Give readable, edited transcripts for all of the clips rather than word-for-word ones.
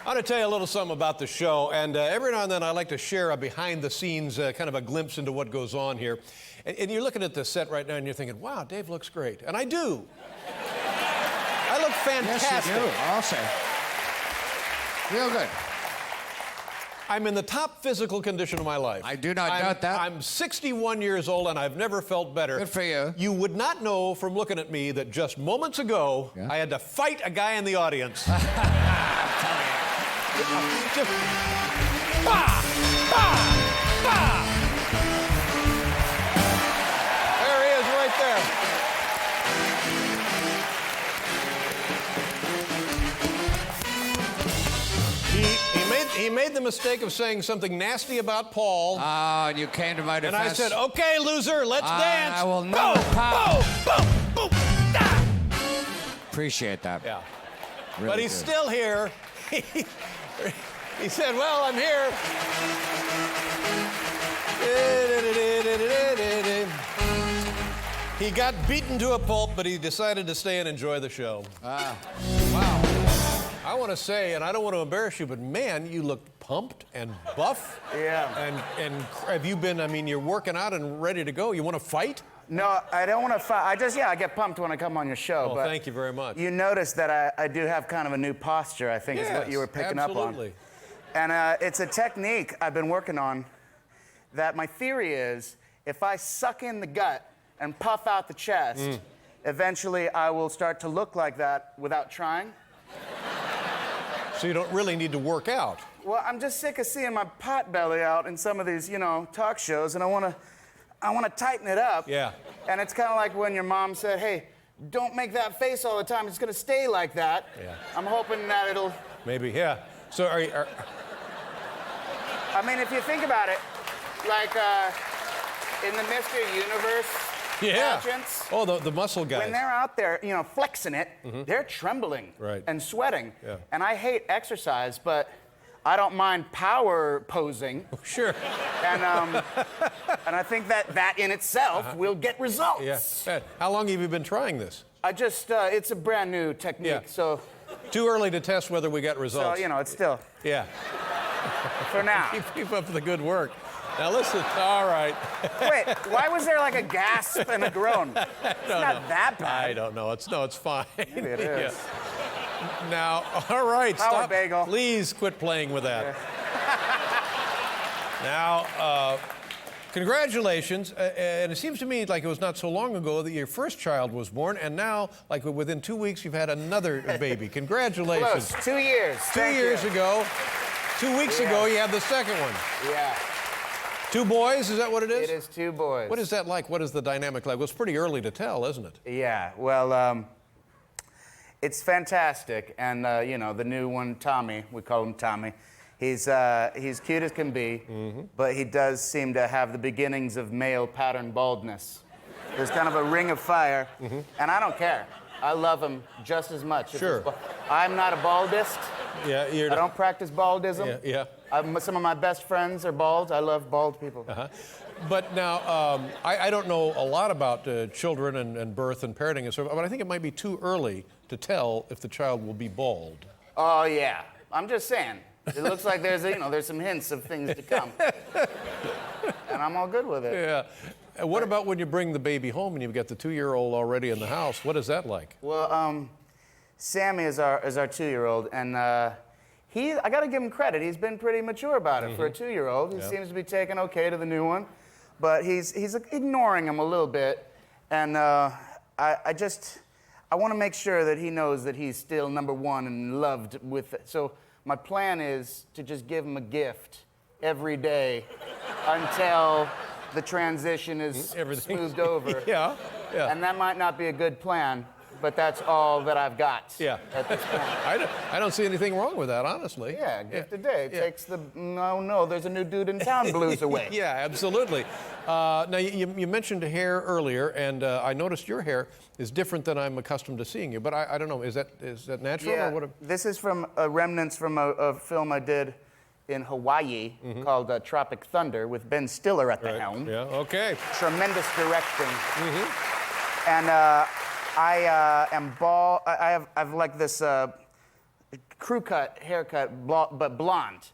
I want to tell you a little something about the show, and every now and then I like to share a behind-the-scenes kind of a glimpse into what goes on here. And you're looking at the set right now, and you're thinking, wow, Dave looks great. And I do. I look fantastic. Yes, you do. I'll say. Real good. I'm in the top physical condition of my life. I do not doubt that. I'm 61 years old, and I've never felt better. Good for you. You would not know from looking at me that just moments ago, I had to fight a guy in the audience. Just, bah! Bah! Bah! There he is right there. He made the mistake of saying something nasty about Paul. Ah, and you came to my defense. And I said, okay, loser, let's dance. I will never boom, boom, boom, boom, ah! Appreciate that. Yeah. Really but he's good. still here. He said, well, I'm here. He got beaten to a pulp, but he decided to stay and enjoy the show. Wow. I want to say, and I don't want to embarrass you, but man, you look pumped and buff. Yeah. And have you been, I mean, you're working out and ready to go. You want to fight? No, I don't want to fight. I get pumped when I come on your show. Oh, but thank you very much. You notice that I do have kind of a new posture, I think, is what you were picking absolutely. up on. And it's a technique I've been working on that my theory is if I suck in the gut and puff out the chest, eventually I will start to look like that without trying. So you don't really need to work out. Well, I'm just sick of seeing my pot belly out in some of these, talk shows, and I want to tighten it up. Yeah. And it's kind of like when your mom said, hey, don't make that face all the time. It's going to stay like that. Yeah. I'm hoping that it'll... Maybe, yeah. So are you... I mean, if you think about it, like in the Mr. Universe pageants... Oh, the muscle guys. When they're out there, flexing it, they're trembling and sweating. Yeah. And I hate exercise, but I don't mind power posing. Sure. And I think that in itself will get results. Yeah. How long have you been trying this? I just, it's a brand new technique, so... Too early to test whether we got results. So, it's still... Yeah. For now. Keep up the good work. Now listen, all right. Wait, why was there like a gasp and a groan? It's not that bad. I don't know. It's fine. Maybe it is. Yeah. Now, all right, Power stop. bagel. Please quit playing with that. Now, congratulations. And it seems to me like it was not so long ago that your first child was born, and now, like within 2 weeks, you've had another baby. Congratulations. Close. 2 years. 2 years ago. 2 weeks ago, you had the second one. Yeah. 2 boys, is that what it is? It is 2 boys. What is that like? What is the dynamic like? Well, it's pretty early to tell, isn't it? Yeah, well, it's fantastic. And, the new one, Tommy, we call him Tommy, he's cute as can be, but he does seem to have the beginnings of male pattern baldness. There's kind of a ring of fire, and I don't care. I love him just as much. Sure. I'm not a baldist. Yeah, I don't practice baldism. Yeah. Some of my best friends are bald. I love bald people. But now, I don't know a lot about children and birth and parenting and so on, but I think it might be too early to tell if the child will be bald. Oh, yeah. I'm just saying. It looks like there's some hints of things to come. And I'm all good with it. Yeah. And what about when you bring the baby home and you've got the 2-year-old already in the house? What is that like? Well, Sammy is our 2-year-old, and I got to give him credit. He's been pretty mature about it for a 2-year-old. He seems to be taking okay to the new one, but he's ignoring him a little bit, and I want to make sure that he knows that he's still number one and loved with it. So my plan is to just give him a gift every day until the transition is smoothed over. Yeah. And that might not be a good plan, but that's all that I've got at this point. I don't see anything wrong with that, honestly. Yeah, gift a day. Takes the, no, there's a new dude in town blues away. Yeah, absolutely. Now, you mentioned hair earlier, and I noticed your hair is different than I'm accustomed to seeing you, but I don't know, is that natural? Yeah, or what? This is from remnants from a film I did in Hawaii called Tropic Thunder with Ben Stiller at the helm. Yeah, okay. Tremendous directing. And I am bald. I've like this crew cut haircut, but blonde.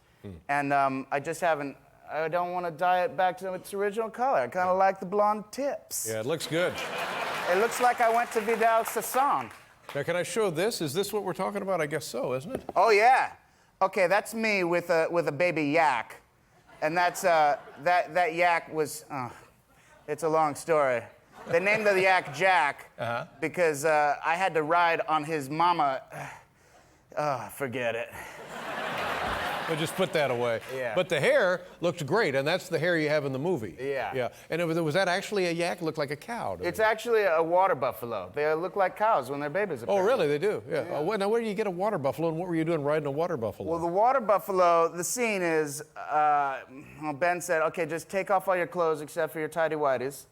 And I just haven't. I don't want to dye it back to its original color. I kind of like the blonde tips. Yeah, it looks good. It looks like I went to Vidal Sassoon. Now, can I show this? Is this what we're talking about? I guess so, isn't it? Oh yeah. Okay, that's me with a baby yak, and that's that yak was. It's a long story. They named the yak Jack because I had to ride on his mama. Forget it. We'll just put that away. Yeah. But the hair looked great, and that's the hair you have in the movie. Yeah. Yeah. And was that actually a yak? It looked like a cow. It's actually a water buffalo. They look like cows when they're babies. Oh, Apparently. really? They do? Yeah. Now, where do you get a water buffalo, and what were you doing riding a water buffalo? Well, the water buffalo, the scene is, Ben said, okay, just take off all your clothes except for your tighty-whities.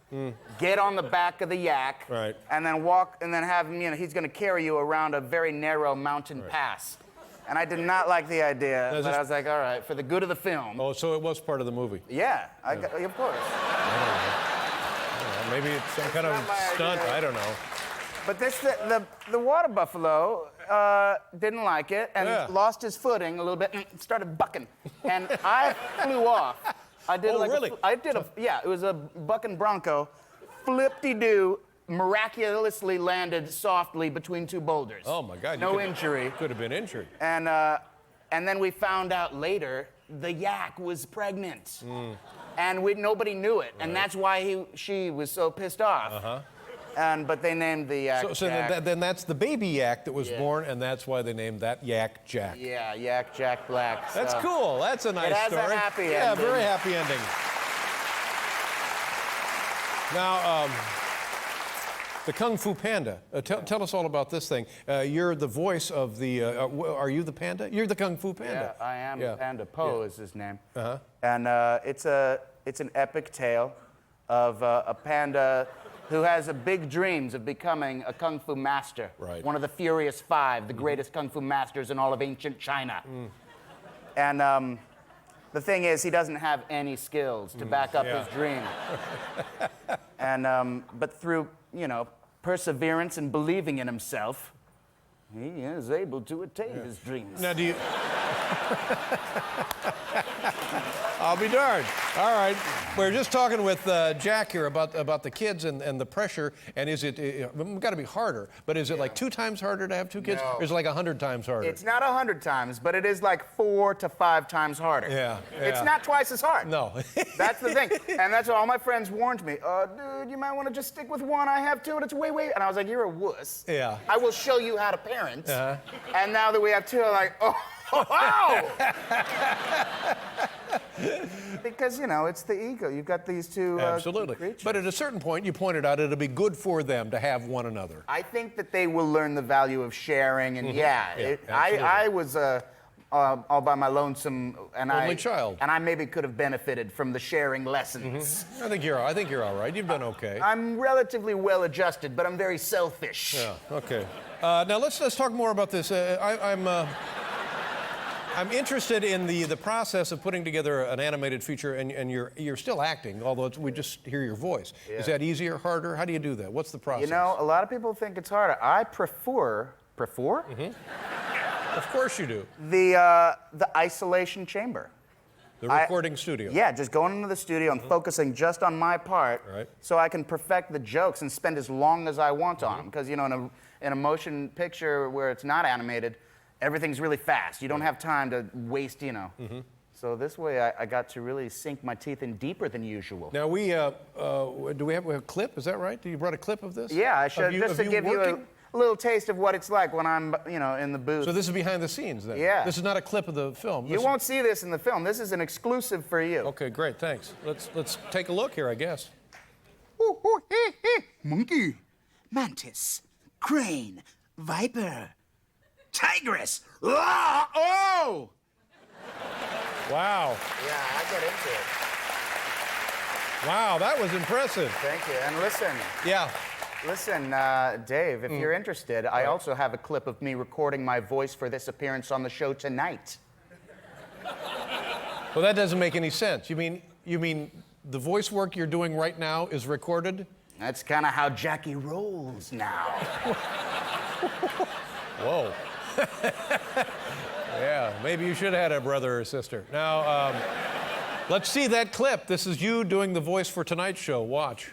Get on the back of the yak. Right. And then walk, and then have him, he's going to carry you around a very narrow mountain pass. And I did not like the idea, but I was like, all right, for the good of the film. Oh, so it was part of the movie. Yeah, of course. I don't know. Maybe it's some kind of stunt. idea. I don't know. But the water buffalo didn't like it and lost his footing a little bit and started bucking. And I flew off. I did really? It was a bucking bronco. Flip-de-doo, miraculously landed softly between two boulders. Oh my God! No injury. Could have been injured. And then we found out later the yak was pregnant, and nobody knew it, and that's why she was so pissed off. But they named the yak. So Jack. then that's the baby yak that was born, and that's why they named that yak Jack. Yeah, Yak Jack Black. That's cool. That's a nice has a story. happy Yeah, ending. very happy ending. Now, the Kung Fu Panda. Tell us all about this thing. You're the voice of the. Are you the panda? You're the Kung Fu Panda. Yeah, I am Yeah. the panda. Po is his name. Uh-huh. And it's an epic tale of a panda who has big dreams of becoming a kung fu master. Right. One of the Furious Five, the greatest kung fu masters in all of ancient China. And the thing is, he doesn't have any skills to back up his dream. And but through perseverance and believing in himself, he is able to attain his dreams. Now, do you? I'll be darned. All right. We're just talking with Jack here about the kids and the pressure. And is it, it's got to be harder, but is it like 2 times harder to have 2 kids? No. Or is it like 100 times harder? It's not 100 times, but it is like 4 to 5 times harder. Yeah. It's not twice as hard. No. That's the thing. And that's what all my friends warned me. Dude, you might want to just stick with one. I have 2, and it's way. And I was like, you're a wuss. Yeah. I will show you how to parent. And now that we have 2, I'm like, oh. Because, it's the ego. You've got these 2 Absolutely. creatures. But at a certain point, you pointed out it'll be good for them to have one another. I think that they will learn the value of sharing, and absolutely. I was all by my lonesome, and Only child. and I maybe could have benefited from the sharing lessons. I think you're all right. You've done okay. I'm relatively well adjusted, but I'm very selfish. Yeah. Okay. Now let's talk more about this. I'm interested in the process of putting together an animated feature, and you're still acting, although we just hear your voice. Yeah. Is that easier, harder? How do you do that? What's the process? A lot of people think it's harder. I prefer? Of course you do. The isolation chamber. The recording studio. Yeah, just going into the studio and focusing just on my part, Right. so I can perfect the jokes and spend as long as I want on them. Because in a motion picture where it's not animated, everything's really fast. You don't have time to waste, So this way I got to really sink my teeth in deeper than usual. Now do we have a clip? Is that right? You brought a clip of this? Yeah, I should, just to give you a little taste of what it's like when I'm, in the booth. So this is behind the scenes then? Yeah. This is not a clip of the film? You won't see this in the film. This is an exclusive for you. Okay, great, thanks. Let's take a look here, I guess. Monkey, mantis, crane, viper, tigress. Ah, oh! Wow. Yeah, I get into it. Wow, that was impressive. Thank you. And listen. Yeah. Listen, Dave, if you're interested, I also have a clip of me recording my voice for this appearance on the show tonight. Well, that doesn't make any sense. You mean the voice work you're doing right now is recorded? That's kind of how Jackie rolls now. Whoa. Yeah, maybe you should have had a brother or sister. Now, let's see that clip. This is you doing the voice for tonight's show. Watch.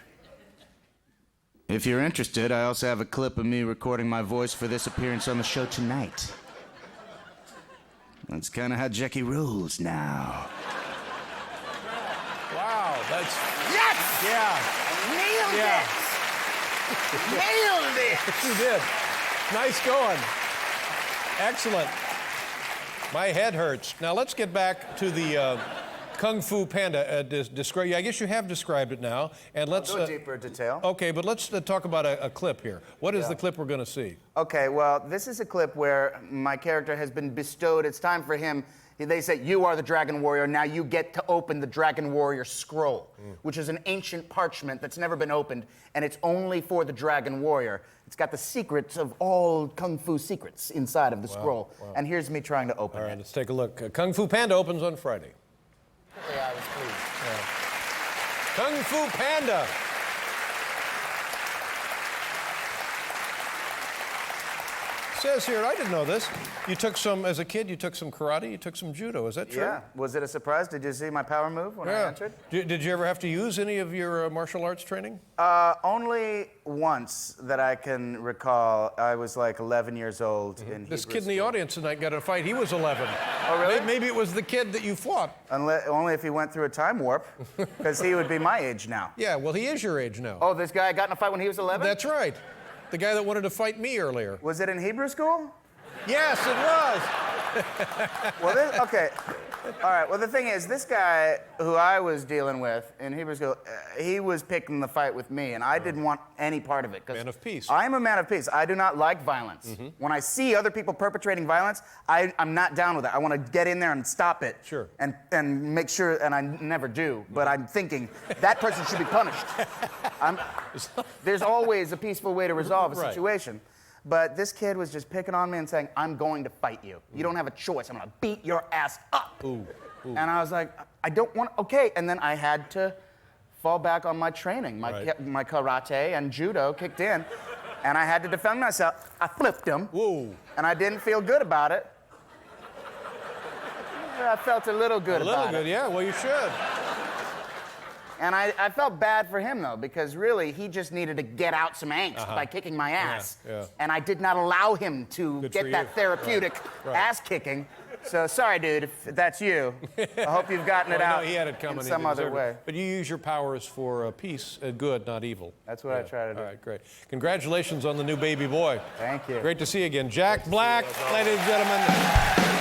If you're interested, I also have a clip of me recording my voice for this appearance on the show tonight. That's kind of how Jackie rolls now. Wow, that's... Yes! Yeah, Nailed Yeah. it! Nailed it! you did. Nice going. Excellent. My head hurts. Now, let's get back to the Kung Fu Panda. Describe. I guess you have described it now. And let's... Go deeper detail. Okay, but let's talk about a clip here. What is the clip we're going to see? Okay, well, this is a clip where my character has been bestowed. It's time for him. They say, you are the Dragon Warrior. Now you get to open the Dragon Warrior scroll, which is an ancient parchment that's never been opened, and it's only for the Dragon Warrior. It's got the secrets of all Kung Fu secrets inside of the scroll. Wow. And here's me trying to open All right, it. let's take a look. Kung Fu Panda opens on Friday. I was pleased. Kung Fu Panda. Says here, I didn't know this. You took some, as a kid, you took some karate, you took some judo. Is that true? Yeah. Was it a surprise? Did you see my power move when I entered? Did you ever have to use any of your martial arts training? Only once that I can recall. I was like 11 years old in This Hebrew kid in the school. audience tonight got in a fight. He was 11. Oh, really? Maybe it was the kid that you fought. Only if he went through a time warp, because he would be my age now. Yeah, well, he is your age now. Oh, this guy got in a fight when he was 11? That's right. The guy that wanted to fight me earlier. Was it in Hebrew school? Yes, it was. Well, okay. All right, well, the thing is, this guy who I was dealing with in Hebrew school, he was picking the fight with me, and I didn't want any part of it. Man of peace. I'm a man of peace. I do not like violence. When I see other people perpetrating violence, I'm not down with it. I want to get in there and stop it. Sure. And make sure, and I never do, but I'm thinking that person should be punished. There's always a peaceful way to resolve a Right. situation. But this kid was just picking on me and saying, I'm going to fight you. You don't have a choice. I'm going to beat your ass up. Ooh. And I was like, I don't want, okay. And then I had to fall back on my training. My karate and judo kicked in, and I had to defend myself. I flipped him, Whoa. and I didn't feel good about it. I felt a little good A little about good, it. yeah. Well, you should. And I felt bad for him, though, because really, he just needed to get out some angst by kicking my ass. yeah. And I did not allow him to Good get for that you. therapeutic Right. ass kicking. So sorry, dude, if that's you. I hope you've gotten it Well, out no, he had it coming. in He some other deserved way. it. But you use your powers for peace and good, not evil. That's what I try to do. All right, great. Congratulations on the new baby boy. Thank you. Great to see you again. Jack Black, ladies and gentlemen.